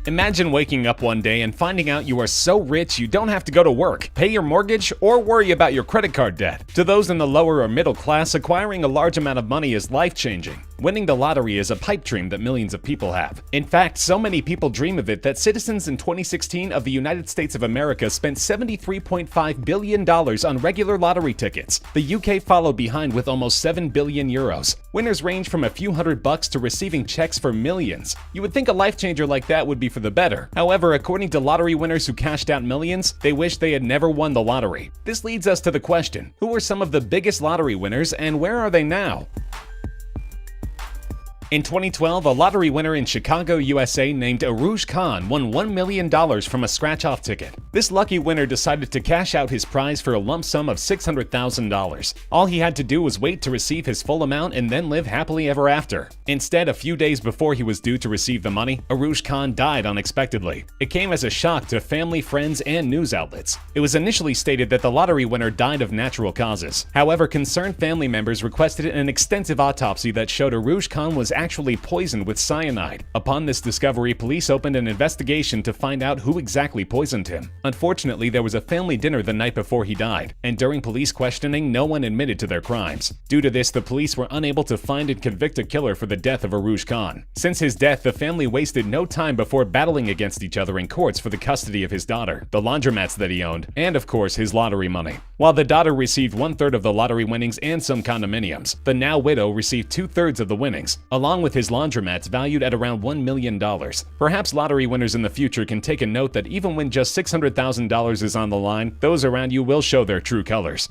Imagine waking up one day and finding out you are so rich you don't have to go to work, pay your mortgage, or worry about your credit card debt. To those in the lower or middle class, acquiring a large amount of money is life-changing. Winning the lottery is a pipe dream that millions of people have. In fact, so many people dream of it that citizens in 2016 of the United States of America spent $73.5 billion on regular lottery tickets. The UK followed behind with almost 7 billion euros. Winners range from a few $100 to receiving checks for millions. You would think a life changer like that would be for the better. However, according to lottery winners who cashed out millions, they wish they had never won the lottery. This leads us to the question, who are some of the biggest lottery winners and where are they now? In 2012, a lottery winner in Chicago, USA named Aruj Khan won $1 million from a scratch-off ticket. This lucky winner decided to cash out his prize for a lump sum of $600,000. All he had to do was wait to receive his full amount and then live happily ever after. Instead, a few days before he was due to receive the money, Aruj Khan died unexpectedly. It came as a shock to family, friends, and news outlets. It was initially stated that the lottery winner died of natural causes. However, concerned family members requested an extensive autopsy that showed Aruj Khan was actually poisoned with cyanide. Upon this discovery, police opened an investigation to find out who exactly poisoned him. Unfortunately, there was a family dinner the night before he died, and during police questioning, no one admitted to their crimes. Due to this, the police were unable to find and convict a killer for the death of Aruj Khan. Since his death, the family wasted no time before battling against each other in courts for the custody of his daughter, the laundromats that he owned, and of course his lottery money. While the daughter received 1/3 of the lottery winnings and some condominiums, the now widow received 2/3 of the winnings, along with his laundromats valued at around $1 million. Perhaps lottery winners in the future can take a note that even when just $600,000 is on the line, those around you will show their true colors.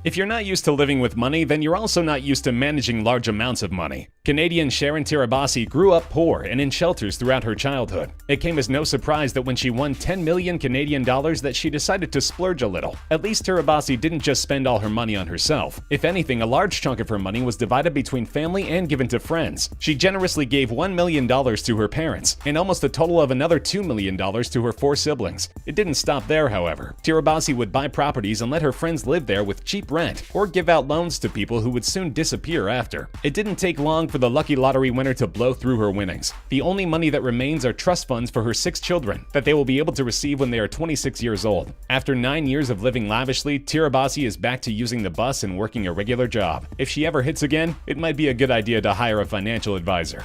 If you're not used to living with money, then you're also not used to managing large amounts of money. Canadian Sharon Tirabassi grew up poor and in shelters throughout her childhood. It came as no surprise that when she won 10 million Canadian dollars that she decided to splurge a little. At least Tirabassi didn't just spend all her money on herself. If anything, a large chunk of her money was divided between family and given to friends. She generously gave $1 million to her parents, and almost a total of another $2 million to her 4 siblings. It didn't stop there, however. Tirabassi would buy properties and let her friends live there with cheap rent, or give out loans to people who would soon disappear after. It didn't take long for the lucky lottery winner to blow through her winnings. The only money that remains are trust funds for her 6 children that they will be able to receive when they are 26 years old. After 9 years of living lavishly, Tirabassi is back to using the bus and working a regular job. If she ever hits again, it might be a good idea to hire a financial advisor.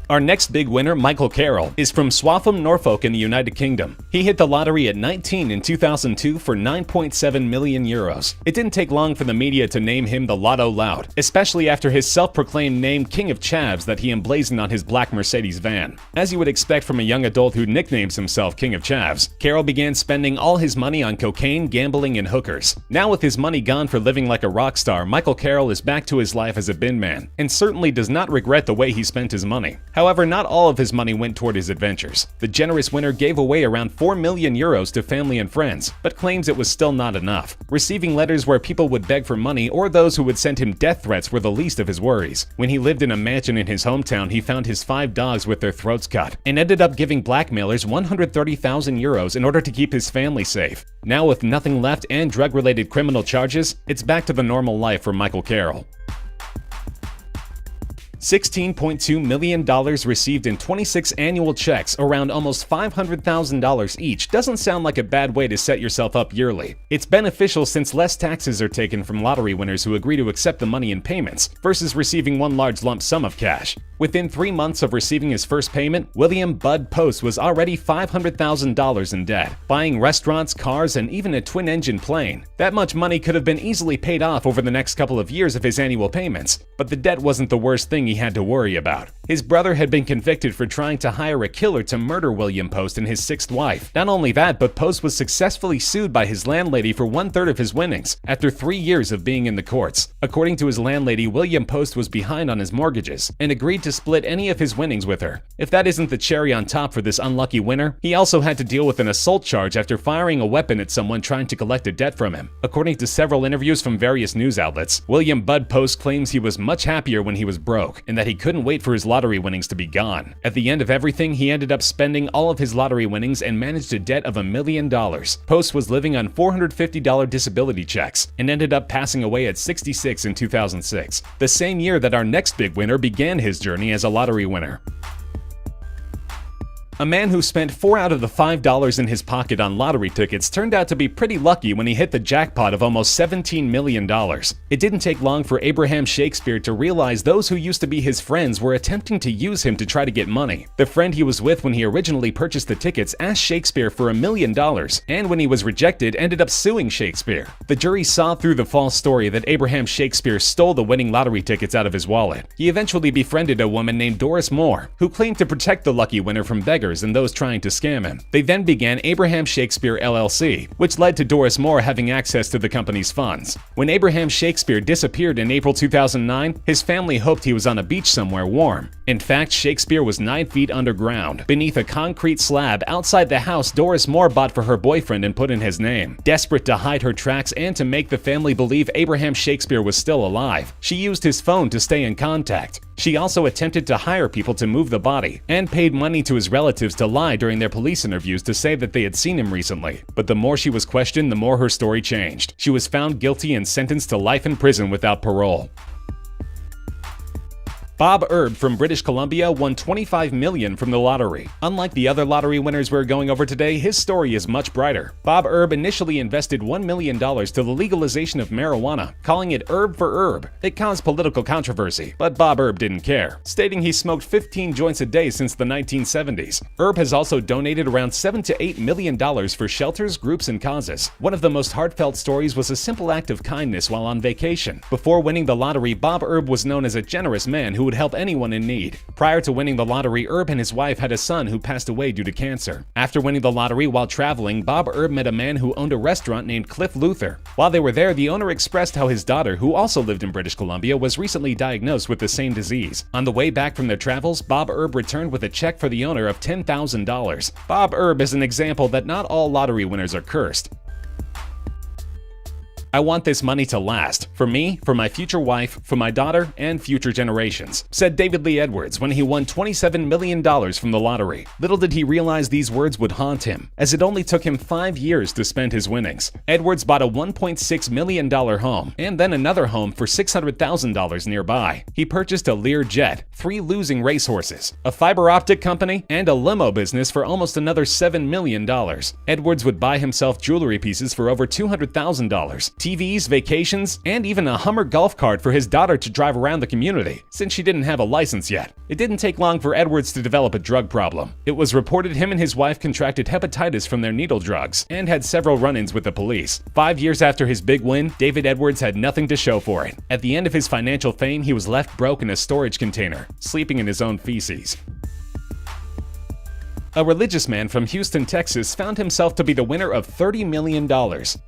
Our next big winner, Michael Carroll, is from Swaffham, Norfolk in the United Kingdom. He hit the lottery at 19 in 2002 for 9.7 million euros. It didn't take long for the media to name him the Lotto Lout, especially after his self-proclaimed name King of Chavs that he emblazoned on his black Mercedes van. As you would expect from a young adult who nicknames himself King of Chavs, Carroll began spending all his money on cocaine, gambling, and hookers. Now with his money gone for living like a rock star, Michael Carroll is back to his life as a bin man, and certainly does not regret the way he spent his money. However, not all of his money went toward his adventures. The generous winner gave away around 4 million euros to family and friends, but claims it was still not enough. Receiving letters where people would beg for money or those who would send him death threats were the least of his worries. When he lived in a mansion in his hometown, he found his 5 dogs with their throats cut, and ended up giving blackmailers 130,000 euros in order to keep his family safe. Now with nothing left and drug-related criminal charges, it's back to the normal life for Michael Carroll. $16.2 million received in 26 annual checks, around almost $500,000 each, doesn't sound like a bad way to set yourself up yearly. It's beneficial since less taxes are taken from lottery winners who agree to accept the money in payments, versus receiving one large lump sum of cash. Within 3 months of receiving his first payment, William Bud Post was already $500,000 in debt, buying restaurants, cars, and even a twin-engine plane. That much money could have been easily paid off over the next couple of years of his annual payments, but the debt wasn't the worst thing he had to worry about. His brother had been convicted for trying to hire a killer to murder William Post and his 6th wife. Not only that, but Post was successfully sued by his landlady for 1/3 of his winnings, after 3 years of being in the courts. According to his landlady, William Post was behind on his mortgages, and agreed to split any of his winnings with her. If that isn't the cherry on top for this unlucky winner, he also had to deal with an assault charge after firing a weapon at someone trying to collect a debt from him. According to several interviews from various news outlets, William Bud Post claims he was much happier when he was broke. broke and that he couldn't wait for his lottery winnings to be gone. At the end of everything, he ended up spending all of his lottery winnings and managed a debt of $1 million. Post was living on $450 disability checks and ended up passing away at 66 in 2006, the same year that our next big winner began his journey as a lottery winner. A man who spent $4 out of the $5 in his pocket on lottery tickets turned out to be pretty lucky when he hit the jackpot of almost $17 million. It didn't take long for Abraham Shakespeare to realize those who used to be his friends were attempting to use him to try to get money. The friend he was with when he originally purchased the tickets asked Shakespeare for $1 million, and when he was rejected, ended up suing Shakespeare. The jury saw through the false story that Abraham Shakespeare stole the winning lottery tickets out of his wallet. He eventually befriended a woman named Doris Moore, who claimed to protect the lucky winner from beggars and those trying to scam him. They then began Abraham Shakespeare LLC, which led to Doris Moore having access to the company's funds. When Abraham Shakespeare disappeared in April 2009, his family hoped he was on a beach somewhere warm. In fact, Shakespeare was 9 feet underground, beneath a concrete slab outside the house Doris Moore bought for her boyfriend and put in his name. Desperate to hide her tracks and to make the family believe Abraham Shakespeare was still alive, she used his phone to stay in contact. She also attempted to hire people to move the body, and paid money to his relatives to lie during their police interviews to say that they had seen him recently. But the more she was questioned, the more her story changed. She was found guilty and sentenced to life in prison without parole. Bob Erb from British Columbia won $25 million from the lottery. Unlike the other lottery winners we're going over today, his story is much brighter. Bob Erb initially invested $1 million to the legalization of marijuana, calling it Herb for Herb. It caused political controversy, but Bob Erb didn't care, stating he smoked 15 joints a day since the 1970s. Erb has also donated around $7 to $8 million for shelters, groups, and causes. One of the most heartfelt stories was a simple act of kindness while on vacation. Before winning the lottery, Bob Erb was known as a generous man who would help anyone in need. Prior to winning the lottery, Erb and his wife had a son who passed away due to cancer. After winning the lottery while traveling, Bob Erb met a man who owned a restaurant named Cliff Luther. While they were there, the owner expressed how his daughter, who also lived in British Columbia, was recently diagnosed with the same disease. On the way back from their travels, Bob Erb returned with a check for the owner of $10,000. Bob Erb is an example that not all lottery winners are cursed. I want this money to last, for me, for my future wife, for my daughter, and future generations, said David Lee Edwards when he won $27 million from the lottery. Little did he realize these words would haunt him, as it only took him 5 years to spend his winnings. Edwards bought a $1.6 million home, and then another home for $600,000 nearby. He purchased a Lear jet, 3 losing racehorses, a fiber optic company, and a limo business for almost another $7 million. Edwards would buy himself jewelry pieces for over $200,000. TVs, vacations, and even a Hummer golf cart for his daughter to drive around the community, since she didn't have a license yet. It didn't take long for Edwards to develop a drug problem. It was reported him and his wife contracted hepatitis from their needle drugs, and had several run-ins with the police. 5 years after his big win, David Edwards had nothing to show for it. At the end of his financial fame, he was left broke in a storage container, sleeping in his own feces. A religious man from Houston, Texas found himself to be the winner of $30 million.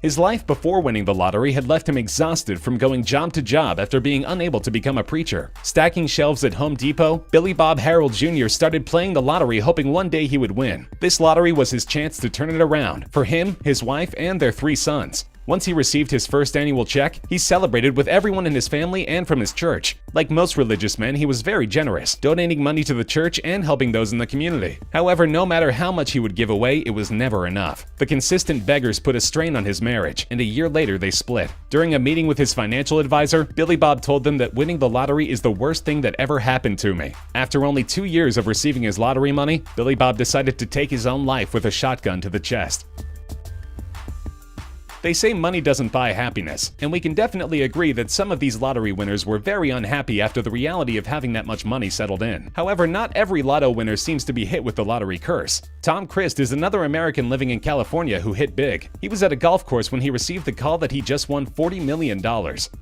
His life before winning the lottery had left him exhausted from going job to job after being unable to become a preacher. Stacking shelves at Home Depot, Billy Bob Harold Jr. started playing the lottery hoping one day he would win. This lottery was his chance to turn it around for him, his wife, and their 3 sons. Once he received his first annual check, he celebrated with everyone in his family and from his church. Like most religious men, he was very generous, donating money to the church and helping those in the community. However, no matter how much he would give away, it was never enough. The consistent beggars put a strain on his marriage, and a year later they split. During a meeting with his financial advisor, Billy Bob told them that winning the lottery is the worst thing that ever happened to me. After only 2 years of receiving his lottery money, Billy Bob decided to take his own life with a shotgun to the chest. They say money doesn't buy happiness, and we can definitely agree that some of these lottery winners were very unhappy after the reality of having that much money settled in. However, not every lotto winner seems to be hit with the lottery curse. Tom Christ is another American living in California who hit big. He was at a golf course when he received the call that he just won $40 million.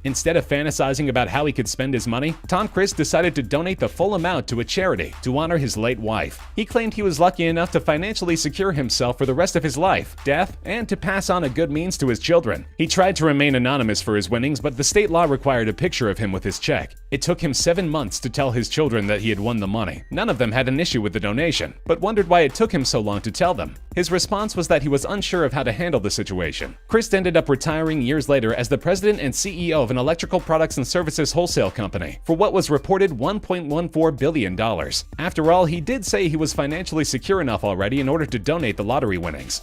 Instead of fantasizing about how he could spend his money, Tom Christ decided to donate the full amount to a charity to honor his late wife. He claimed he was lucky enough to financially secure himself for the rest of his life, death, and to pass on a good means to his children. He tried to remain anonymous for his winnings, but the state law required a picture of him with his check. It took him 7 months to tell his children that he had won the money. None of them had an issue with the donation, but wondered why it took him so long to tell them. His response was that he was unsure of how to handle the situation. Crist ended up retiring years later as the president and CEO of an electrical products and services wholesale company for what was reported $1.14 billion. After all, he did say he was financially secure enough already in order to donate the lottery winnings.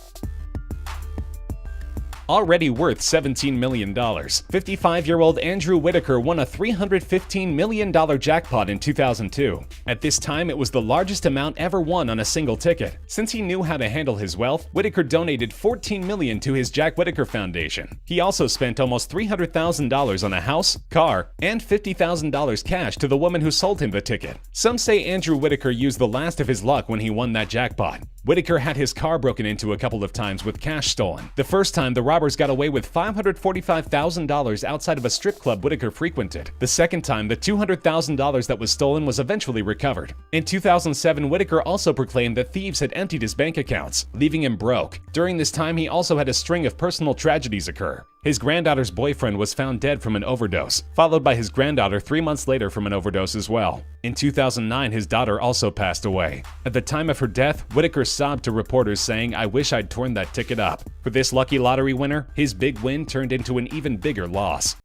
Already worth $17 million, 55-year-old Andrew Whitaker won a $315 million jackpot in 2002. At this time, it was the largest amount ever won on a single ticket. Since he knew how to handle his wealth, Whitaker donated $14 million to his Jack Whitaker Foundation. He also spent almost $300,000 on a house, car, and $50,000 cash to the woman who sold him the ticket. Some say Andrew Whitaker used the last of his luck when he won that jackpot. Whitaker had his car broken into a couple of times with cash stolen. The first time, the robbers got away with $545,000 outside of a strip club Whitaker frequented. The second time, the $200,000 that was stolen was eventually recovered. In 2007, Whitaker also proclaimed that thieves had emptied his bank accounts, leaving him broke. During this time, he also had a string of personal tragedies occur. His granddaughter's boyfriend was found dead from an overdose, followed by his granddaughter 3 months later from an overdose as well. In 2009, his daughter also passed away. At the time of her death, Whitaker sobbed to reporters saying, "I wish I'd torn that ticket up." For this lucky lottery winner, his big win turned into an even bigger loss.